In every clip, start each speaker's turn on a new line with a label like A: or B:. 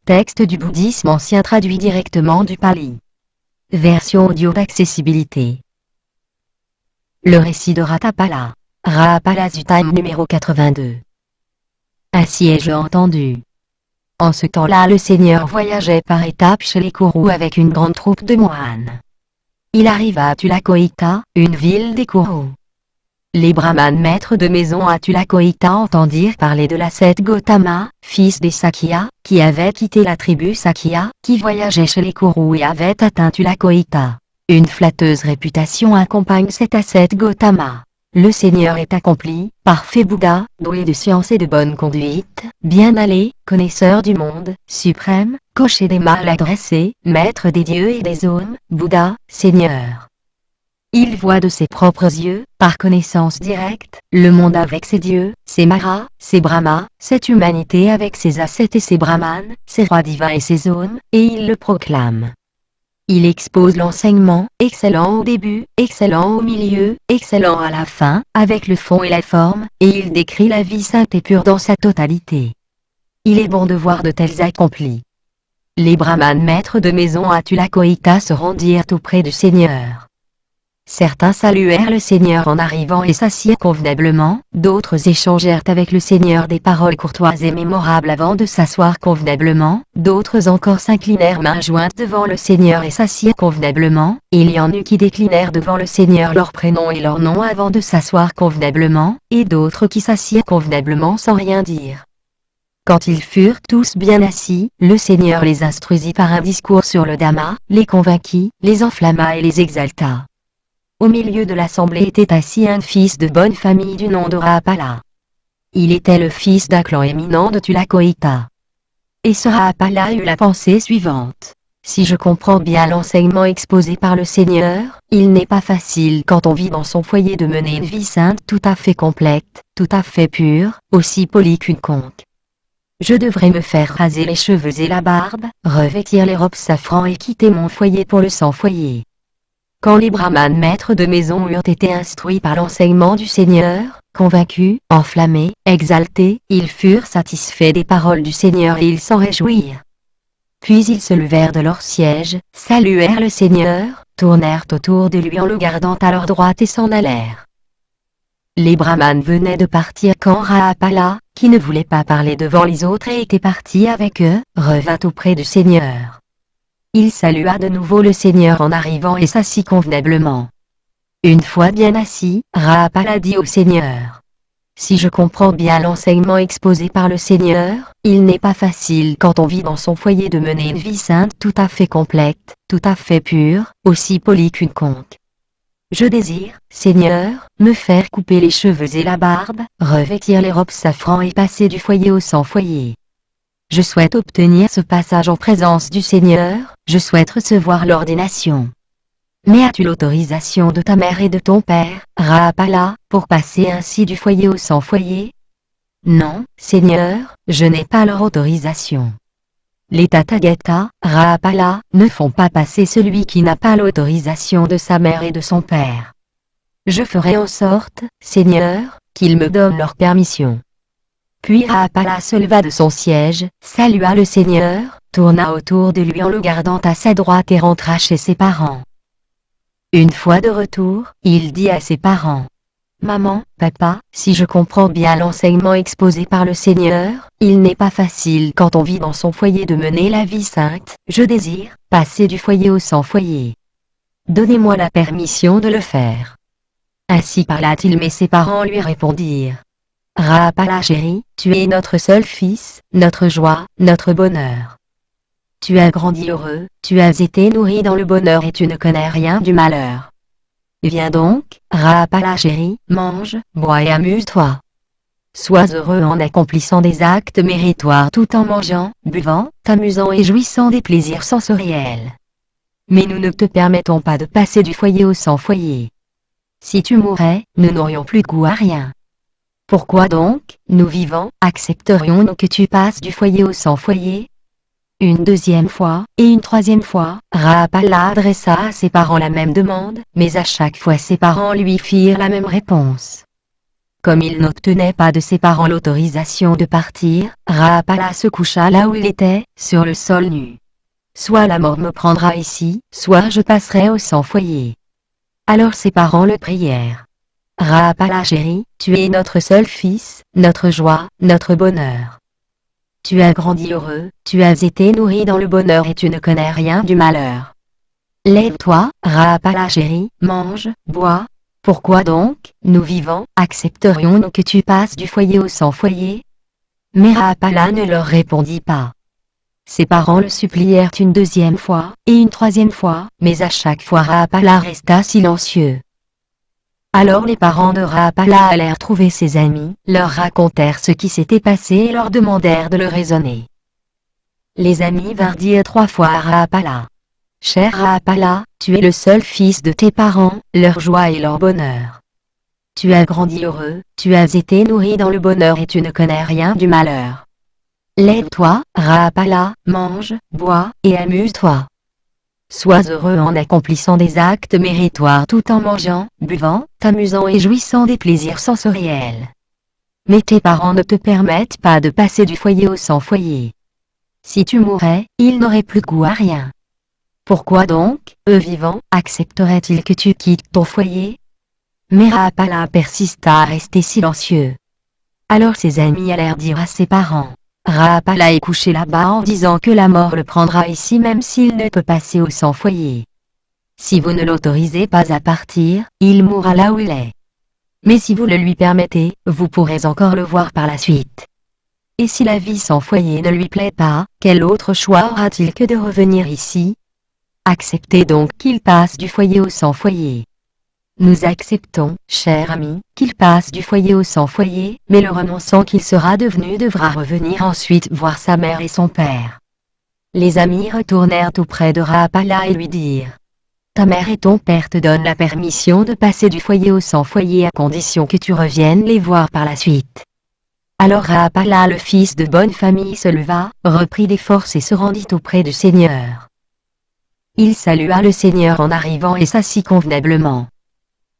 A: texte du bouddhisme ancien traduit directement du pali. Version audio d'accessibilité. Le récit de Ratapala. Rapala Sutta numéro 82. Ainsi ai-je entendu. En ce temps-là, le Seigneur voyageait par étapes chez les Kurus avec une grande troupe de moines. Il arriva à Tulakoita, une ville des Kurus. Les brahmanes maîtres de maison à Tulakoita entendirent parler de l'ascète Gautama, fils des Sakya, qui avait quitté la tribu Sakya, qui voyageait chez les Kurus et avait atteint Tulakoita. Une flatteuse réputation accompagne cet ascète Gautama. Le Seigneur est accompli, parfait Bouddha, doué de science et de bonne conduite, bien allé, connaisseur du monde, suprême, cocher des mal adressés, maître des dieux et des hommes, Bouddha, Seigneur. Il voit de ses propres yeux, par connaissance directe, le monde avec ses dieux, ses maras, ses brahmas, cette humanité avec ses ascètes et ses brahmanes, ses rois divins et ses hommes, et il le proclame. Il expose l'enseignement, excellent au début, excellent au milieu, excellent à la fin, avec le fond et la forme, et il décrit la vie sainte et pure dans sa totalité. Il est bon de voir de tels accomplis. Les brahmanes maîtres de maison à Tulakoita se rendirent auprès du Seigneur. Certains saluèrent le Seigneur en arrivant et s'assirent convenablement, d'autres échangèrent avec le Seigneur des paroles courtoises et mémorables avant de s'asseoir convenablement, d'autres encore s'inclinèrent mains jointes devant le Seigneur et s'assirent convenablement, il y en eut qui déclinèrent devant le Seigneur leur prénom et leur nom avant de s'asseoir convenablement, et d'autres qui s'assirent convenablement sans rien dire. Quand ils furent tous bien assis, le Seigneur les instruisit par un discours sur le Dhamma, les convainquit, les enflamma et les exalta. Au milieu de l'assemblée était assis un fils de bonne famille du nom de Rapala. Il était le fils d'un clan éminent de Tulakoita. Et ce Rapala eut la pensée suivante. Si je comprends bien l'enseignement exposé par le Seigneur, il n'est pas facile quand on vit dans son foyer de mener une vie sainte tout à fait complète, tout à fait pure, aussi polie qu'une conque. Je devrais me faire raser les cheveux et la barbe, revêtir les robes safran et quitter mon foyer pour le sans-foyer. Quand les brahmanes maîtres de maison eurent été instruits par l'enseignement du Seigneur, convaincus, enflammés, exaltés, ils furent satisfaits des paroles du Seigneur et ils s'en réjouirent. Puis ils se levèrent de leur siège, saluèrent le Seigneur, tournèrent autour de lui en le gardant à leur droite et s'en allèrent. Les brahmanes venaient de partir quand Rapala, qui ne voulait pas parler devant les autres et était parti avec eux, revint auprès du Seigneur. Il salua de nouveau le Seigneur en arrivant et s'assit convenablement. Une fois bien assis, Rapala dit au Seigneur. Si je comprends bien l'enseignement exposé par le Seigneur, il n'est pas facile quand on vit dans son foyer de mener une vie sainte tout à fait complète, tout à fait pure, aussi polie qu'une conque. Je désire, Seigneur, me faire couper les cheveux et la barbe, revêtir les robes safran et passer du foyer au sans-foyer. Je souhaite obtenir ce passage en présence du Seigneur, je souhaite recevoir l'ordination. Mais as-tu l'autorisation de ta mère et de ton père, Rapala, pour passer ainsi du foyer au sans-foyer? Non, Seigneur, je n'ai pas leur autorisation. Les Tathagata, Rapala, ne font pas passer celui qui n'a pas l'autorisation de sa mère et de son père. Je ferai en sorte, Seigneur, qu'ils me donnent leur permission. Puis Rapala se leva de son siège, salua le Seigneur, tourna autour de lui en le gardant à sa droite et rentra chez ses parents. Une fois de retour, il dit à ses parents. Maman, papa, si je comprends bien l'enseignement exposé par le Seigneur, il n'est pas facile quand on vit dans son foyer de mener la vie sainte, je désire passer du foyer au sans-foyer. Donnez-moi la permission de le faire. Ainsi parla-t-il mais ses parents lui répondirent. Rapala chéri, tu es notre seul fils, notre joie, notre bonheur. Tu as grandi heureux, tu as été nourri dans le bonheur et tu ne connais rien du malheur. Viens donc, Rapala chéri, mange, bois et amuse-toi. Sois heureux en accomplissant des actes méritoires tout en mangeant, buvant, t'amusant et jouissant des plaisirs sensoriels. Mais nous ne te permettons pas de passer du foyer au sans-foyer. Si tu mourais, nous n'aurions plus goût à rien. Pourquoi donc, nous vivants, accepterions-nous que tu passes du foyer au sans-foyer? Une deuxième fois, et une troisième fois, Rapala adressa à ses parents la même demande, mais à chaque fois ses parents lui firent la même réponse. Comme il n'obtenait pas de ses parents l'autorisation de partir, Rapala se coucha là où il était, sur le sol nu. Soit la mort me prendra ici, soit je passerai au sans-foyer. Alors ses parents le prièrent. Rapala chéri, tu es notre seul fils, notre joie, notre bonheur. Tu as grandi heureux, tu as été nourri dans le bonheur et tu ne connais rien du malheur. Lève-toi, Rapala chéri, mange, bois. Pourquoi donc, nous vivants, accepterions-nous que tu passes du foyer au sans-foyer? Mais Rapala ne leur répondit pas. Ses parents le supplièrent une deuxième fois, et une troisième fois, mais à chaque fois Rapala resta silencieux. Alors les parents de Rapala allèrent trouver ses amis, leur racontèrent ce qui s'était passé et leur demandèrent de le raisonner. Les amis vinrent dire 3 fois à Rapala. Cher Rapala, tu es le seul fils de tes parents, leur joie et leur bonheur. Tu as grandi heureux, tu as été nourri dans le bonheur et tu ne connais rien du malheur. Lève-toi, Rapala, mange, bois, et amuse-toi. Sois heureux en accomplissant des actes méritoires tout en mangeant, buvant, t'amusant et jouissant des plaisirs sensoriels. Mais tes parents ne te permettent pas de passer du foyer au sans-foyer. Si tu mourais, ils n'auraient plus goût à rien. Pourquoi donc, eux vivants, accepteraient-ils que tu quittes ton foyer? Mais Rapala persista à rester silencieux. Alors ses amis allèrent dire à ses parents. Rapala est couché là-bas en disant que la mort le prendra ici même s'il ne peut passer au sans-foyer. Si vous ne l'autorisez pas à partir, il mourra là où il est. Mais si vous le lui permettez, vous pourrez encore le voir par la suite. Et si la vie sans foyer ne lui plaît pas, quel autre choix aura-t-il que de revenir ici? Acceptez donc qu'il passe du foyer au sans-foyer. Nous acceptons, cher ami, qu'il passe du foyer au sans-foyer, mais le renonçant qu'il sera devenu devra revenir ensuite voir sa mère et son père. Les amis retournèrent auprès de Rapala et lui dirent. Ta mère et ton père te donnent la permission de passer du foyer au sans-foyer à condition que tu reviennes les voir par la suite. Alors Rapala le fils de bonne famille se leva, reprit des forces et se rendit auprès du Seigneur. Il salua le Seigneur en arrivant et s'assit convenablement.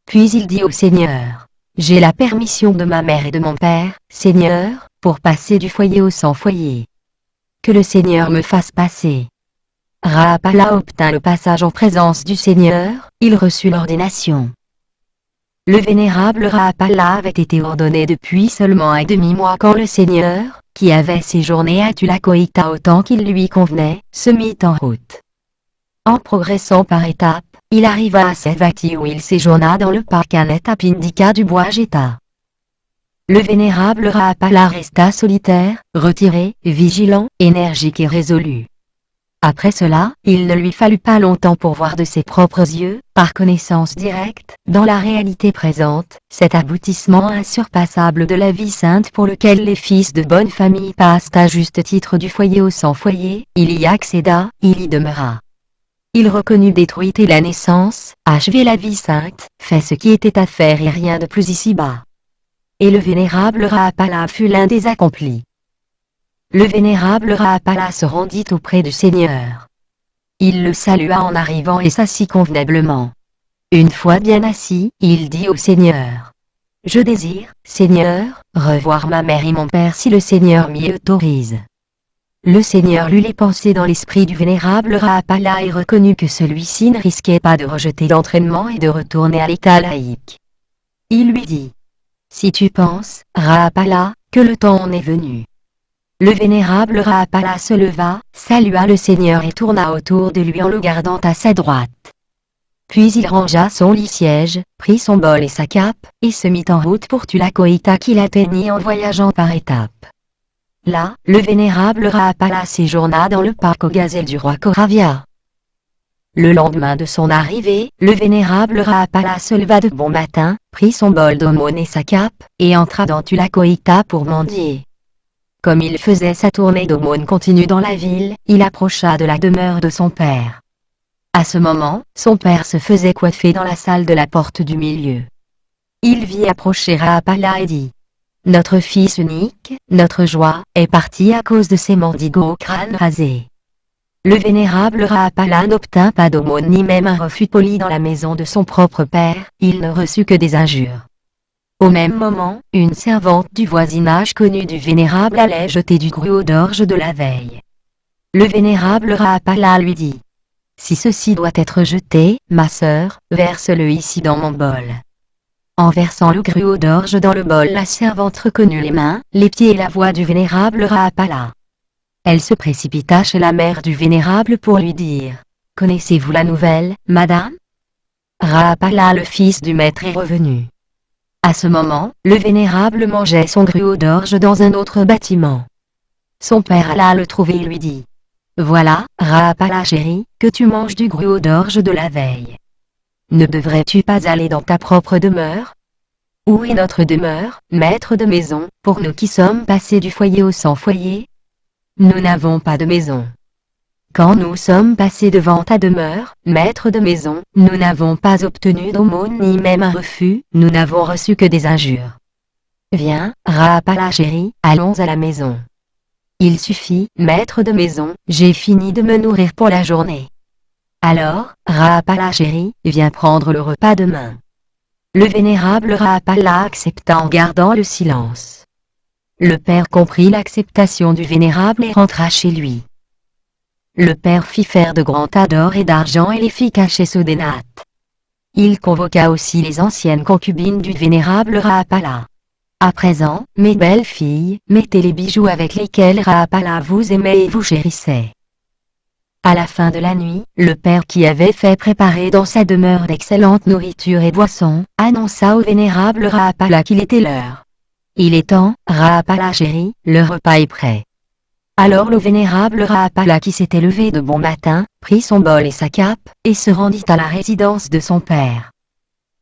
A: Puis il dit au Seigneur, « J'ai la permission de ma mère et de mon père, Seigneur, pour passer du foyer au sans-foyer. Que le Seigneur me fasse passer. » Rapala obtint le passage en présence du Seigneur, il reçut l'ordination. Le vénérable Rapala avait été ordonné depuis seulement un demi-mois quand le Seigneur, qui avait séjourné à Tulakoïta autant qu'il lui convenait, se mit en route. En progressant par étapes, il arriva à Savatthi où il séjourna dans le parc Anathapindika du bois Jeta. Le vénérable Rapala resta solitaire, retiré, vigilant, énergique et résolu. Après cela, il ne lui fallut pas longtemps pour voir de ses propres yeux, par connaissance directe, dans la réalité présente, cet aboutissement insurpassable de la vie sainte pour lequel les fils de bonne famille passent à juste titre du foyer au sans-foyer, il y accéda, il y demeura. Il reconnut détruite la naissance, achevé la vie sainte, fait ce qui était à faire et rien de plus ici-bas. Et le vénérable Rapala fut l'un des accomplis. Le vénérable Rapala se rendit auprès du Seigneur. Il le salua en arrivant et s'assit convenablement. Une fois bien assis, il dit au Seigneur. « Je désire, Seigneur, revoir ma mère et mon père si le Seigneur m'y autorise. » Le Seigneur lut les pensées dans l'esprit du vénérable Rapala et reconnut que celui-ci ne risquait pas de rejeter l'entraînement et de retourner à l'état laïque. Il lui dit. Si tu penses, Rapala, que le temps en est venu. Le vénérable Rapala se leva, salua le Seigneur et tourna autour de lui en le gardant à sa droite. Puis il rangea son lit-siège, prit son bol et sa cape, et se mit en route pour Tulakoïta qu'il atteignit en voyageant par étapes. Là, le vénérable Rapala séjourna dans le parc aux gazelles du roi Koravya. Le lendemain de son arrivée, le vénérable Rapala se leva de bon matin, prit son bol d'aumône et sa cape, et entra dans Tulakoïta pour mendier. Comme il faisait sa tournée d'aumône continue dans la ville, il approcha de la demeure de son père. À ce moment, son père se faisait coiffer dans la salle de la porte du milieu. Il vit approcher Rapala et dit. Notre fils unique, notre joie, est parti à cause de ces mendigos au crâne rasé. Le vénérable Rapala n'obtint pas d'aumône ni même un refus poli dans la maison de son propre père, il ne reçut que des injures. Au même moment, une servante du voisinage connu du vénérable allait jeter du gruau d'orge de la veille. Le vénérable Rapala lui dit: si ceci doit être jeté, ma sœur, verse-le ici dans mon bol. En versant le gruau d'orge dans le bol, la servante reconnut les mains, les pieds et la voix du vénérable Rapala. Elle se précipita chez la mère du vénérable pour lui dire: connaissez-vous la nouvelle, madame? Rapala, le fils du maître, est revenu. À ce moment, le vénérable mangeait son gruau d'orge dans un autre bâtiment. Son père alla le trouver et lui dit: voilà, Rapala chéri, que tu manges du gruau d'orge de la veille. Ne devrais-tu pas aller dans ta propre demeure? Où est notre demeure, maître de maison, pour nous qui sommes passés du foyer au sans foyer? Nous n'avons pas de maison. Quand nous sommes passés devant ta demeure, maître de maison, nous n'avons pas obtenu d'aumône ni même un refus, nous n'avons reçu que des injures. Viens, Rapala chéri, allons à la maison. Il suffit, maître de maison, j'ai fini de me nourrir pour la journée. Alors, Rapala chéri, viens prendre le repas demain. Le vénérable Rapala accepta en gardant le silence. Le père comprit l'acceptation du vénérable et rentra chez lui. Le père fit faire de grands tas d'or et d'argent et les fit cacher sous des nattes. Il convoqua aussi les anciennes concubines du vénérable Rapala. À présent, mes belles filles, mettez les bijoux avec lesquels Rapala vous aimait et vous chérissait. À la fin de la nuit, le père qui avait fait préparer dans sa demeure d'excellente nourriture et boissons, annonça au vénérable Rapala qu'il était l'heure. Il est temps, Rapala chéri, le repas est prêt. Alors le vénérable Rapala, qui s'était levé de bon matin, prit son bol et sa cape, et se rendit à la résidence de son père.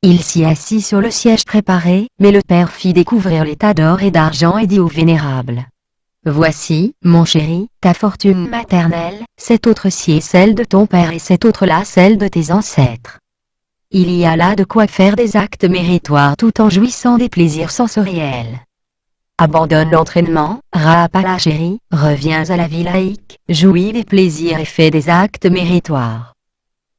A: Il s'y assit sur le siège préparé, mais le père fit découvrir les tas d'or et d'argent et dit au vénérable: voici, mon chéri, ta fortune maternelle, cette autre-ci est celle de ton père et cette autre-là celle de tes ancêtres. Il y a là de quoi faire des actes méritoires tout en jouissant des plaisirs sensoriels. Abandonne l'entraînement, Rapala chéri, reviens à la vie laïque, jouis des plaisirs et fais des actes méritoires.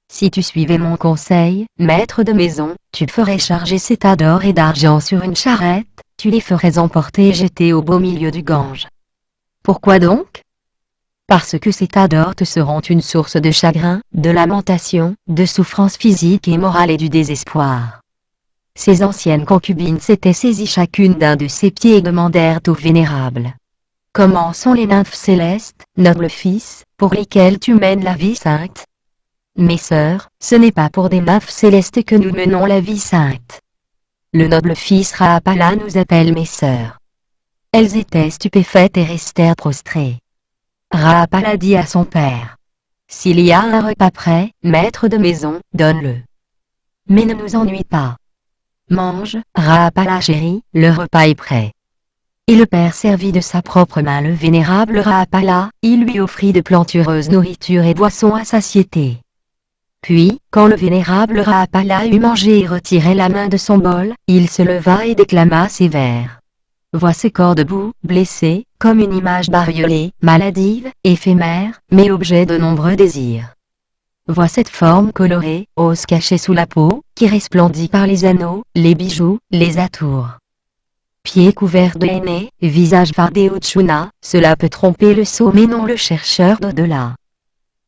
A: Si tu suivais mon conseil, maître de maison, tu ferais charger ces tas d'or et d'argent sur une charrette, tu les ferais emporter et jeter au beau milieu du Gange. Pourquoi donc? Parce que ces tas d'or te seront une source de chagrin, de lamentation, de souffrance physique et morale et du désespoir. Ces anciennes concubines s'étaient saisies chacune d'un de ses pieds et demandèrent au vénérable: comment sont les nymphes célestes, noble fils, pour lesquelles tu mènes la vie sainte? Mes sœurs, ce n'est pas pour des nymphes célestes que nous menons la vie sainte. Le noble fils Rapala nous appelle mes sœurs. Elles étaient stupéfaites et restèrent prostrées. Rapala dit à son père: s'il y a un repas prêt, maître de maison, donne-le. Mais ne nous ennuie pas. Mange, Rapala chéri, le repas est prêt. Et le père servit de sa propre main le vénérable Rapala, il lui offrit de plantureuses nourritures et boissons à satiété. Puis, quand le vénérable Rapala eut mangé et retiré la main de son bol, il se leva et déclama ces vers. Vois ce corps debout, blessé, comme une image bariolée, maladive, éphémère, mais objet de nombreux désirs. Vois cette forme colorée, os cachée sous la peau, qui resplendit par les anneaux, les bijoux, les atours. Pieds couverts de henné, visage fardé au tchuna, cela peut tromper le sot mais non le chercheur d'au-delà.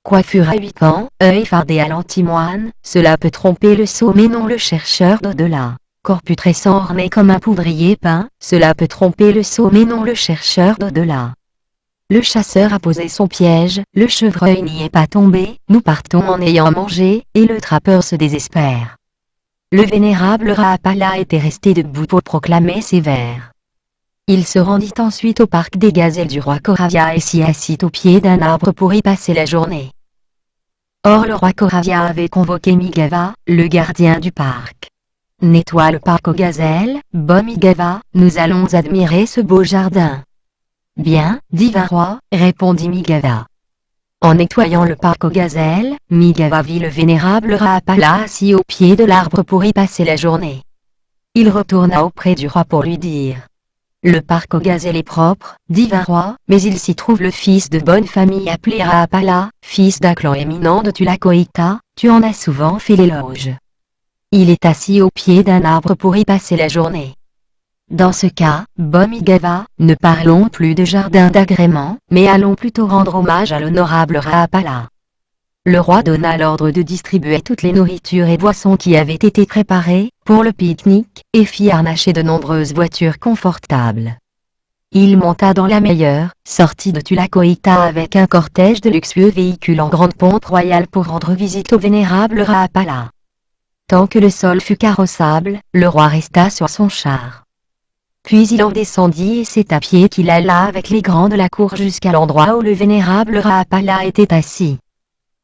A: Coiffure à 8 pans, œil fardé à l'antimoine, cela peut tromper le sot mais non le chercheur d'au-delà. Corps putrescent orné comme un poudrier peint, cela peut tromper le sot mais non le chercheur d'au-delà. Le chasseur a posé son piège, le chevreuil n'y est pas tombé, nous partons en ayant mangé, et le trappeur se désespère. Le vénérable Rapala était resté debout pour proclamer ces vers. Il se rendit ensuite au parc des gazelles du roi Koravia et s'y assit au pied d'un arbre pour y passer la journée. Or le roi Koravia avait convoqué Migava, le gardien du parc. Nettoie le parc aux gazelles, bon Migava, nous allons admirer ce beau jardin. Bien, divin roi, répondit Migava. En nettoyant le parc aux gazelles, Migava vit le vénérable Rapala assis au pied de l'arbre pour y passer la journée. Il retourna auprès du roi pour lui dire: le parc aux gazelles est propre, divin roi, mais il s'y trouve le fils de bonne famille appelé Rapala, fils d'un clan éminent de Tulakoïta, tu en as souvent fait l'éloge. Il est assis au pied d'un arbre pour y passer la journée. Dans ce cas, Bomigava, ne parlons plus de jardin d'agrément, mais allons plutôt rendre hommage à l'honorable Rahapala. Le roi donna l'ordre de distribuer toutes les nourritures et boissons qui avaient été préparées pour le pique-nique, et fit harnacher de nombreuses voitures confortables. Il monta dans la meilleure, sortit de Tulakoïta avec un cortège de luxueux véhicules en grande pompe royale pour rendre visite au vénérable Rahapala. Tant que le sol fut carrossable, le roi resta sur son char. Puis il en descendit et c'est à pied qu'il alla avec les grands de la cour jusqu'à l'endroit où le vénérable Rahapala était assis.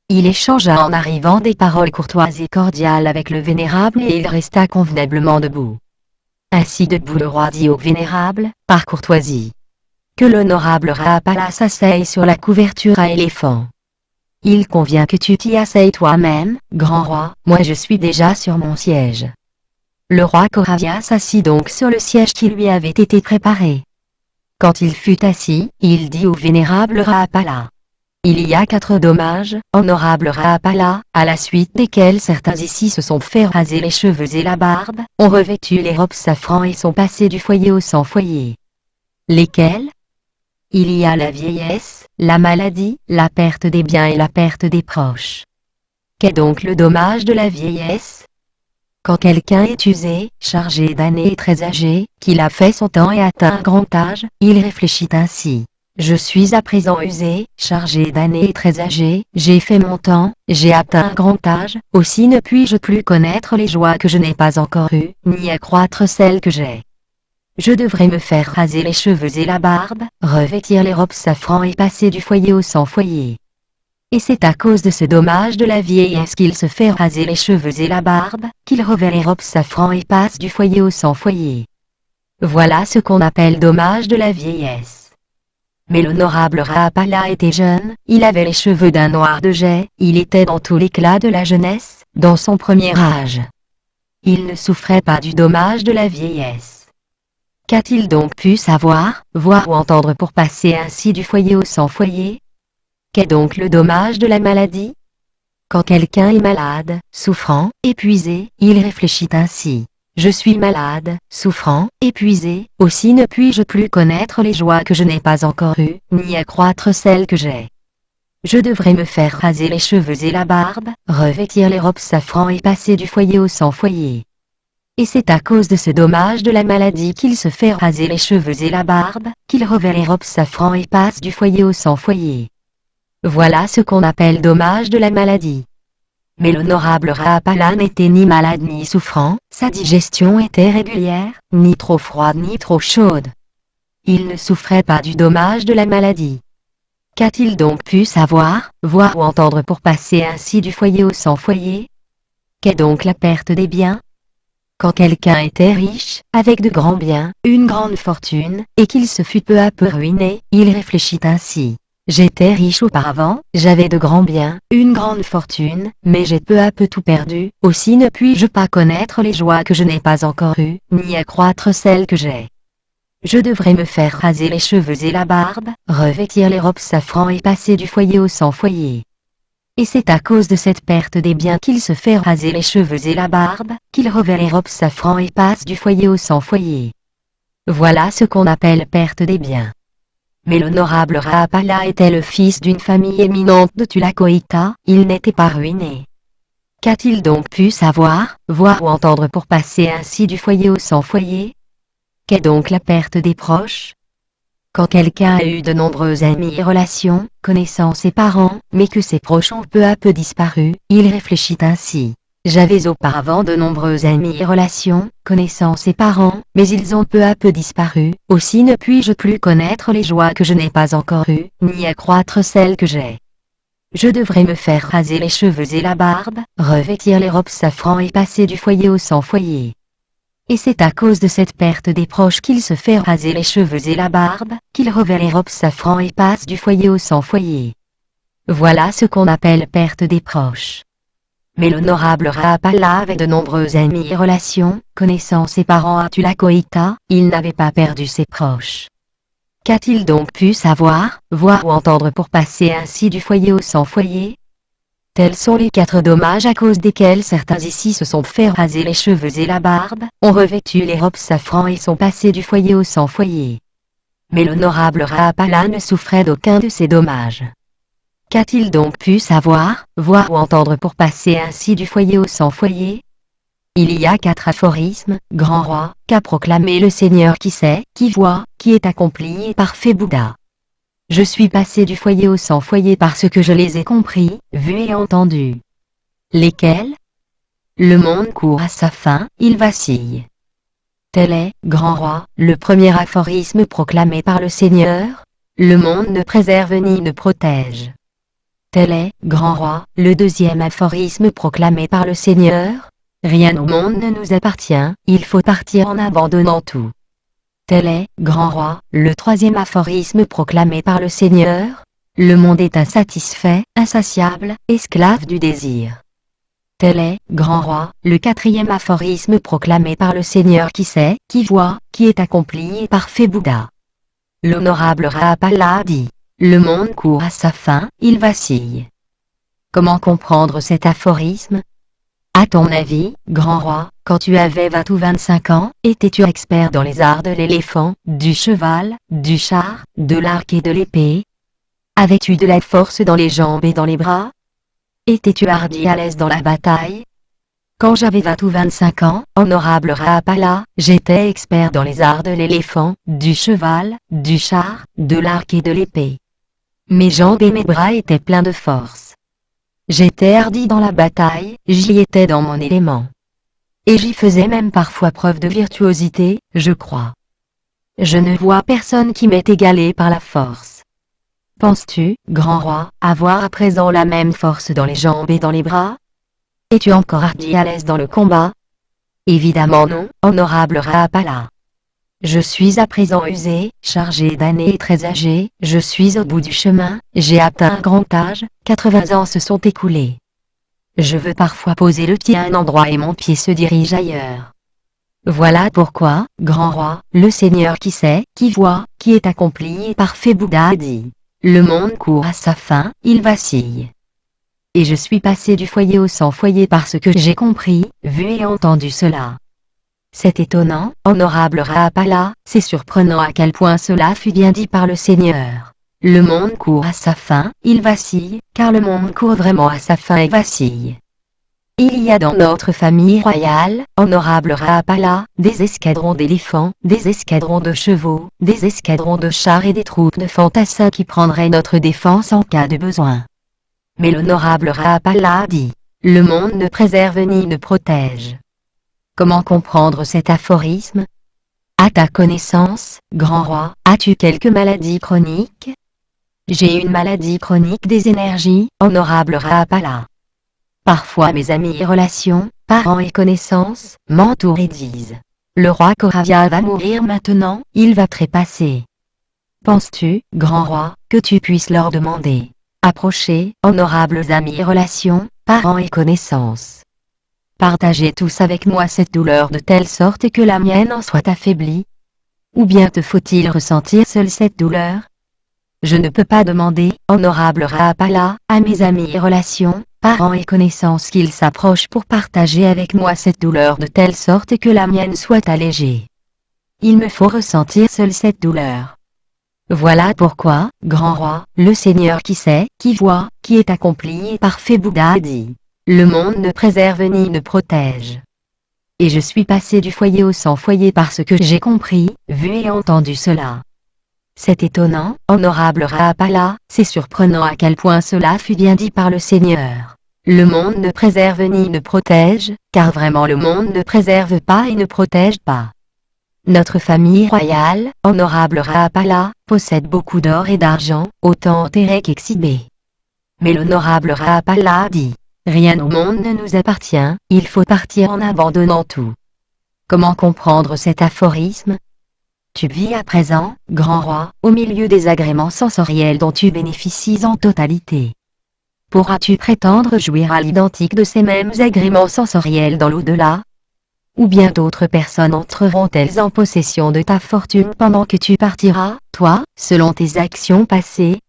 A: Il échangea en arrivant des paroles courtoises et cordiales avec le vénérable et il resta convenablement debout. Ainsi debout le roi dit au vénérable, par courtoisie, que l'honorable Rahapala s'asseye sur la couverture à éléphant. Il convient que tu t'y asseyes toi-même, grand roi, moi je suis déjà sur mon siège. Le roi Koravia s'assit donc sur le siège qui lui avait été préparé. Quand il fut assis, il dit au vénérable Rahapala. Il y a 4 dommages, honorable Rahapala, à la suite desquels certains ici se sont fait raser les cheveux et la barbe, ont revêtu les robes safran et sont passés du foyer au sans foyer. Lesquels? Il y a la vieillesse, la maladie, la perte des biens et la perte des proches. Qu'est donc le dommage de la vieillesse? Quand quelqu'un est usé, chargé d'années et très âgé, qu'il a fait son temps et atteint un grand âge, il réfléchit ainsi. Je suis à présent usé, chargé d'années et très âgé, j'ai fait mon temps, j'ai atteint un grand âge, aussi ne puis-je plus connaître les joies que je n'ai pas encore eues, ni accroître celles que j'ai. Je devrais me faire raser les cheveux et la barbe, revêtir les robes safran et passer du foyer au sans foyer. Et c'est à cause de ce dommage de la vieillesse qu'il se fait raser les cheveux et la barbe, qu'il revêt les robes safran et passe du foyer au sans foyer. Voilà ce qu'on appelle dommage de la vieillesse. Mais l'honorable Rahapala était jeune, il avait les cheveux d'un noir de jais, il était dans tout l'éclat de la jeunesse, dans son premier âge. Il ne souffrait pas du dommage de la vieillesse. Qu'a-t-il donc pu savoir, voir ou entendre pour passer ainsi du foyer au sans foyer? Qu'est donc le dommage de la maladie? Quand quelqu'un est malade, souffrant, épuisé, il réfléchit ainsi. Je suis malade, souffrant, épuisé, aussi ne puis-je plus connaître les joies que je n'ai pas encore eues, ni accroître celles que j'ai. Je devrais me faire raser les cheveux et la barbe, revêtir les robes safran et passer du foyer au sans foyer. Et c'est à cause de ce dommage de la maladie qu'il se fait raser les cheveux et la barbe, qu'il revêt les robes safran et passe du foyer au sans foyer. Voilà ce qu'on appelle dommage de la maladie. Mais l'honorable Rahapala n'était ni malade ni souffrant, sa digestion était régulière, ni trop froide ni trop chaude. Il ne souffrait pas du dommage de la maladie. Qu'a-t-il donc pu savoir, voir ou entendre pour passer ainsi du foyer au sans foyer? Qu'est donc la perte des biens? Quand quelqu'un était riche, avec de grands biens, une grande fortune, et qu'il se fut peu à peu ruiné, il réfléchit ainsi. J'étais riche auparavant, j'avais de grands biens, une grande fortune, mais j'ai peu à peu tout perdu, aussi ne puis-je pas connaître les joies que je n'ai pas encore eues, ni accroître celles que j'ai. Je devrais me faire raser les cheveux et la barbe, revêtir les robes safran et passer du foyer au sans foyer. Et c'est à cause de cette perte des biens qu'il se fait raser les cheveux et la barbe, qu'il revêt les robes safran et passe du foyer au sans foyer. Voilà ce qu'on appelle perte des biens. Mais l'honorable Rahapala était le fils d'une famille éminente de Tulakoïta, il n'était pas ruiné. Qu'a-t-il donc pu savoir, voir ou entendre pour passer ainsi du foyer au sans foyer? Qu'est donc la perte des proches? Quand quelqu'un a eu de nombreux amis et relations, connaissances et parents, mais que ses proches ont peu à peu disparu, il réfléchit ainsi. J'avais auparavant de nombreux amis et relations, connaissances et parents, mais ils ont peu à peu disparu, aussi ne puis-je plus connaître les joies que je n'ai pas encore eues, ni accroître celles que j'ai. Je devrais me faire raser les cheveux et la barbe, revêtir les robes safran et passer du foyer au sans foyer. Et c'est à cause de cette perte des proches qu'il se fait raser les cheveux et la barbe, qu'il revêt les robes safran et passe du foyer au sans foyer. Voilà ce qu'on appelle perte des proches. Mais l'honorable Rahapala avait de nombreux amis et relations, connaissances et parents à Tulakoïta, il n'avait pas perdu ses proches. Qu'a-t-il donc pu savoir, voir ou entendre pour passer ainsi du foyer au sans foyer? Tels sont les 4 dommages à cause desquels certains ici se sont fait raser les cheveux et la barbe, ont revêtu les robes safran et sont passés du foyer au sans foyer. Mais l'honorable Rahapala ne souffrait d'aucun de ces dommages. Qu'a-t-il donc pu savoir, voir ou entendre pour passer ainsi du foyer au sans foyer? Il y a 4 aphorismes, grand roi, qu'a proclamé le Seigneur qui sait, qui voit, qui est accompli et parfait Bouddha. Je suis passé du foyer au sans foyer parce que je les ai compris, vus et entendus. Lesquels? Le monde court à sa fin, il vacille. Tel est, grand roi, le premier aphorisme proclamé par le Seigneur. Le monde ne préserve ni ne protège. Tel est, grand roi, le deuxième aphorisme proclamé par le Seigneur. Rien au monde ne nous appartient, il faut partir en abandonnant tout. Tel est, grand roi, le troisième aphorisme proclamé par le Seigneur. Le monde est insatisfait, insatiable, esclave du désir. Tel est, grand roi, le quatrième aphorisme proclamé par le Seigneur qui sait, qui voit, qui est accompli et parfait Bouddha. L'honorable Rahapala dit, le monde court à sa fin, il vacille. Comment comprendre cet aphorisme? À ton avis, grand roi, quand tu avais 20 ou 25 ans, étais-tu expert dans les arts de l'éléphant, du cheval, du char, de l'arc et de l'épée? Avais-tu de la force dans les jambes et dans les bras? Étais-tu hardi et à l'aise dans la bataille? Quand j'avais 20 ou 25 ans, honorable Rahapala, j'étais expert dans les arts de l'éléphant, du cheval, du char, de l'arc et de l'épée. Mes jambes et mes bras étaient pleins de force. J'étais hardi dans la bataille, j'y étais dans mon élément. Et j'y faisais même parfois preuve de virtuosité, je crois. Je ne vois personne qui m'ait égalé par la force. Penses-tu, grand roi, avoir à présent la même force dans les jambes et dans les bras? Es-tu encore hardi et à l'aise dans le combat? Évidemment non, honorable Rahapala. Je suis à présent usé, chargé d'années et très âgé, je suis au bout du chemin, j'ai atteint un grand âge, 80 ans se sont écoulés. Je veux parfois poser le pied à un endroit et mon pied se dirige ailleurs. Voilà pourquoi, grand roi, le Seigneur qui sait, qui voit, qui est accompli et parfait Bouddha a dit, le monde court à sa fin, il vacille. Et je suis passé du foyer au sans foyer parce que j'ai compris, vu et entendu cela. C'est étonnant, honorable Rahapala, c'est surprenant à quel point cela fut bien dit par le Seigneur. Le monde court à sa fin, il vacille, car le monde court vraiment à sa fin et vacille. Il y a dans notre famille royale, honorable Rahapala, des escadrons d'éléphants, des escadrons de chevaux, des escadrons de chars et des troupes de fantassins qui prendraient notre défense en cas de besoin. Mais l'honorable Rahapala dit, le monde ne préserve ni ne protège. Comment comprendre cet aphorisme? À ta connaissance, grand roi, as-tu quelque maladie chronique? J'ai une maladie chronique des énergies, honorable Rahapala. Parfois mes amis et relations, parents et connaissances, m'entourent et disent, le roi Koravia va mourir maintenant, il va trépasser. Penses-tu, grand roi, que tu puisses leur demander? Approchez, honorables amis et relations, parents et connaissances. Partagez tous avec moi cette douleur de telle sorte que la mienne en soit affaiblie. Ou bien te faut-il ressentir seul cette douleur? Je ne peux pas demander, honorable Rahapala, à mes amis et relations, parents et connaissances qu'ils s'approchent pour partager avec moi cette douleur de telle sorte que la mienne soit allégée. Il me faut ressentir seul cette douleur. Voilà pourquoi, grand roi, le Seigneur qui sait, qui voit, qui est accompli et parfait Bouddha a dit. Le monde ne préserve ni ne protège. Et je suis passé du foyer au sans foyer parce que j'ai compris, vu et entendu cela. C'est étonnant, honorable Rahapala, c'est surprenant à quel point cela fut bien dit par le Seigneur. Le monde ne préserve ni ne protège, car vraiment le monde ne préserve pas et ne protège pas. Notre famille royale, honorable Rahapala, possède beaucoup d'or et d'argent, autant enterré qu'exhibé. Mais l'honorable Rahapala dit. Rien au monde ne nous appartient, il faut partir en abandonnant tout. Comment comprendre cet aphorisme? Tu vis à présent, grand roi, au milieu des agréments sensoriels dont tu bénéficies en totalité. Pourras-tu prétendre jouir à l'identique de ces mêmes agréments sensoriels dans l'au-delà? Ou bien d'autres personnes entreront-elles en possession de ta fortune pendant que tu partiras, toi, selon tes actions passées?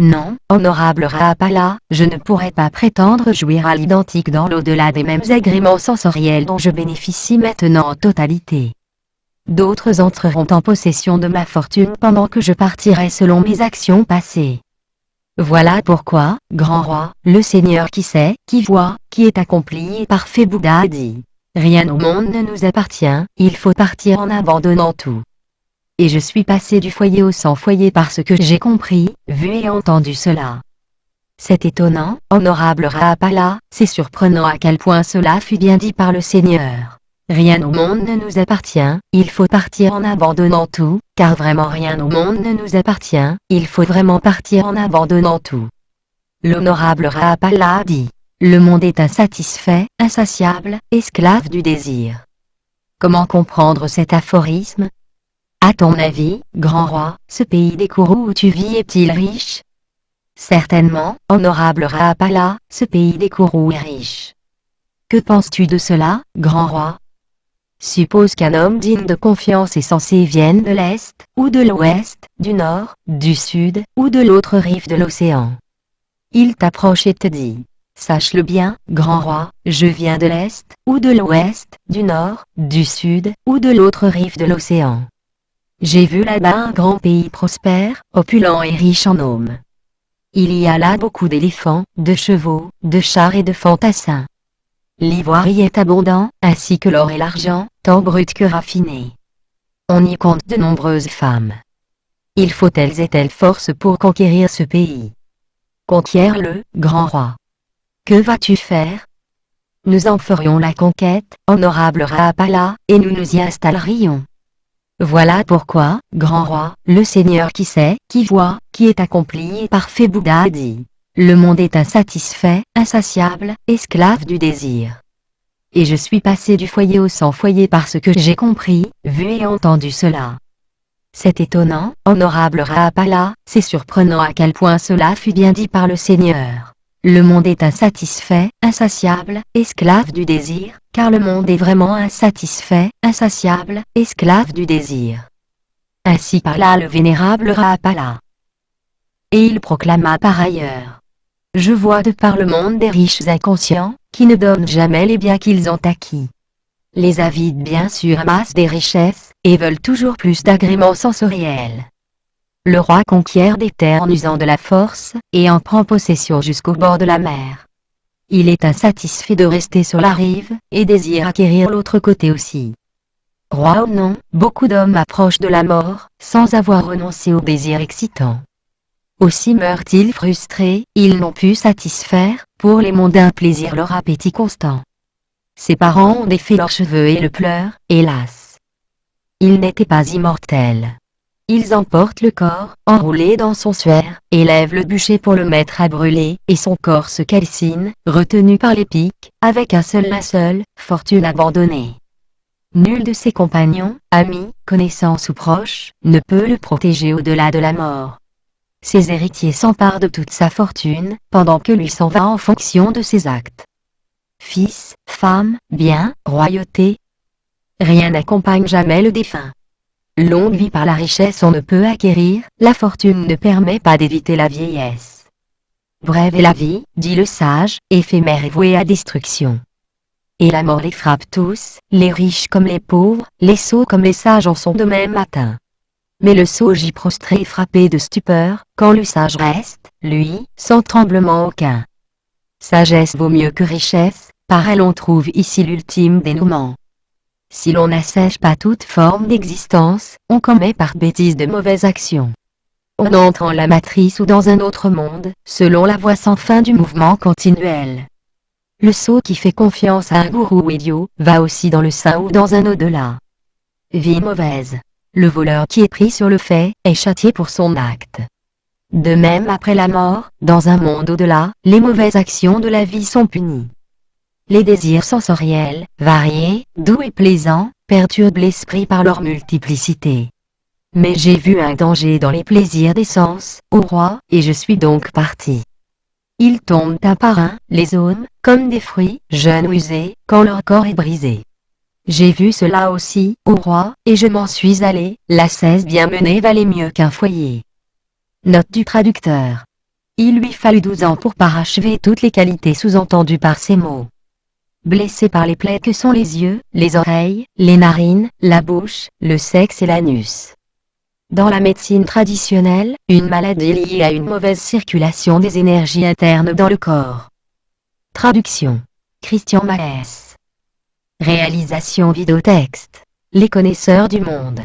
A: Non, honorable Rapala, je ne pourrais pas prétendre jouir à l'identique dans l'au-delà des mêmes agréments sensoriels dont je bénéficie maintenant en totalité. D'autres entreront en possession de ma fortune pendant que je partirai selon mes actions passées. Voilà pourquoi, grand roi, le Seigneur qui sait, qui voit, qui est accompli et parfait Bouddha a dit. Rien au monde ne nous appartient, il faut partir en abandonnant tout. Et je suis passé du foyer au sans foyer parce que j'ai compris, vu et entendu cela. C'est étonnant, honorable Rapala, c'est surprenant à quel point cela fut bien dit par le Seigneur. Rien au monde ne nous appartient, il faut partir en abandonnant tout, car vraiment rien au monde ne nous appartient, il faut vraiment partir en abandonnant tout. L'honorable Rapala a dit, le monde est insatisfait, insatiable, esclave du désir. Comment comprendre cet aphorisme? À ton avis, grand roi, ce pays des Kourous où tu vis est-il riche? Certainement, honorable Rapala, ce pays des Kourous est riche. Que penses-tu de cela, grand roi? Suppose qu'un homme digne de confiance et sensé vienne de l'Est, ou de l'Ouest, du Nord, du Sud, ou de l'autre rive de l'océan. Il t'approche et te dit, sache-le bien, grand roi, je viens de l'Est, ou de l'Ouest, du Nord, du Sud, ou de l'autre rive de l'océan. J'ai vu là-bas un grand pays prospère, opulent et riche en hommes. Il y a là beaucoup d'éléphants, de chevaux, de chars et de fantassins. L'ivoire y est abondant, ainsi que l'or et l'argent, tant brut que raffiné. On y compte de nombreuses femmes. Il faut telles et telles forces pour conquérir ce pays. Conquiers-le, grand roi. Que vas-tu faire? Nous en ferions la conquête, honorable Rapala, et nous nous y installerions. Voilà pourquoi, grand roi, le Seigneur qui sait, qui voit, qui est accompli et parfait Bouddha a dit. Le monde est insatisfait, insatiable, esclave du désir. Et je suis passé du foyer au sans foyer parce que j'ai compris, vu et entendu cela. C'est étonnant, honorable Rapala, c'est surprenant à quel point cela fut bien dit par le Seigneur. Le monde est insatisfait, insatiable, esclave du désir, car le monde est vraiment insatisfait, insatiable, esclave du désir. Ainsi parla le vénérable Rapala. Et il proclama par ailleurs. Je vois de par le monde des riches inconscients, qui ne donnent jamais les biens qu'ils ont acquis. Les avides bien sûr amassent des richesses, et veulent toujours plus d'agréments sensoriels. Le roi conquiert des terres en usant de la force, et en prend possession jusqu'au bord de la mer. Il est insatisfait de rester sur la rive, et désire acquérir l'autre côté aussi. Roi ou non, beaucoup d'hommes approchent de la mort, sans avoir renoncé aux désirs excitants. Aussi meurent-ils frustrés, ils n'ont pu satisfaire, pour les mondains plaisirs leur appétit constant. Ses parents ont défait leurs cheveux et le pleurent, hélas. Ils n'étaient pas immortels. Ils emportent le corps, enroulé dans son suaire, élèvent le bûcher pour le mettre à brûler, et son corps se calcine, retenu par les pics, avec un seul linceul, fortune abandonnée. Nul de ses compagnons, amis, connaissances ou proches, ne peut le protéger au-delà de la mort. Ses héritiers s'emparent de toute sa fortune, pendant que lui s'en va en fonction de ses actes. Fils, femme, biens, royauté. Rien n'accompagne jamais le défunt. Longue vie par la richesse on ne peut acquérir, la fortune ne permet pas d'éviter la vieillesse. Brève est la vie, dit le sage, éphémère et vouée à destruction. Et la mort les frappe tous, les riches comme les pauvres, les sots comme les sages en sont de même atteints. Mais le sot gît prostré et frappé de stupeur, quand le sage reste, lui, sans tremblement aucun. Sagesse vaut mieux que richesse, par elle on trouve ici l'ultime dénouement. Si l'on n'assèche pas toute forme d'existence, on commet par bêtise de mauvaises actions. On entre en la matrice ou dans un autre monde, selon la voie sans fin du mouvement continuel. Le sot qui fait confiance à un gourou idiot, va aussi dans le sein ou dans un au-delà. Vie mauvaise. Le voleur qui est pris sur le fait, est châtié pour son acte. De même après la mort, dans un monde au-delà, les mauvaises actions de la vie sont punies. Les désirs sensoriels, variés, doux et plaisants, perturbent l'esprit par leur multiplicité. Mais j'ai vu un danger dans les plaisirs des sens, ô roi, et je suis donc parti. Ils tombent un par un, les hommes, comme des fruits, jeunes ou usés, quand leur corps est brisé. J'ai vu cela aussi, ô roi, et je m'en suis allé, l'ascèse bien menée valait mieux qu'un foyer. Note du traducteur. Il lui fallut 12 ans pour parachever toutes les qualités sous-entendues par ces mots. Blessé par les plaies que sont les yeux, les oreilles, les narines, la bouche, le sexe et l'anus. Dans la médecine traditionnelle, une maladie est liée à une mauvaise circulation des énergies internes dans le corps. Traduction. Christian Maes. Réalisation vidéotexte. Les connaisseurs du monde.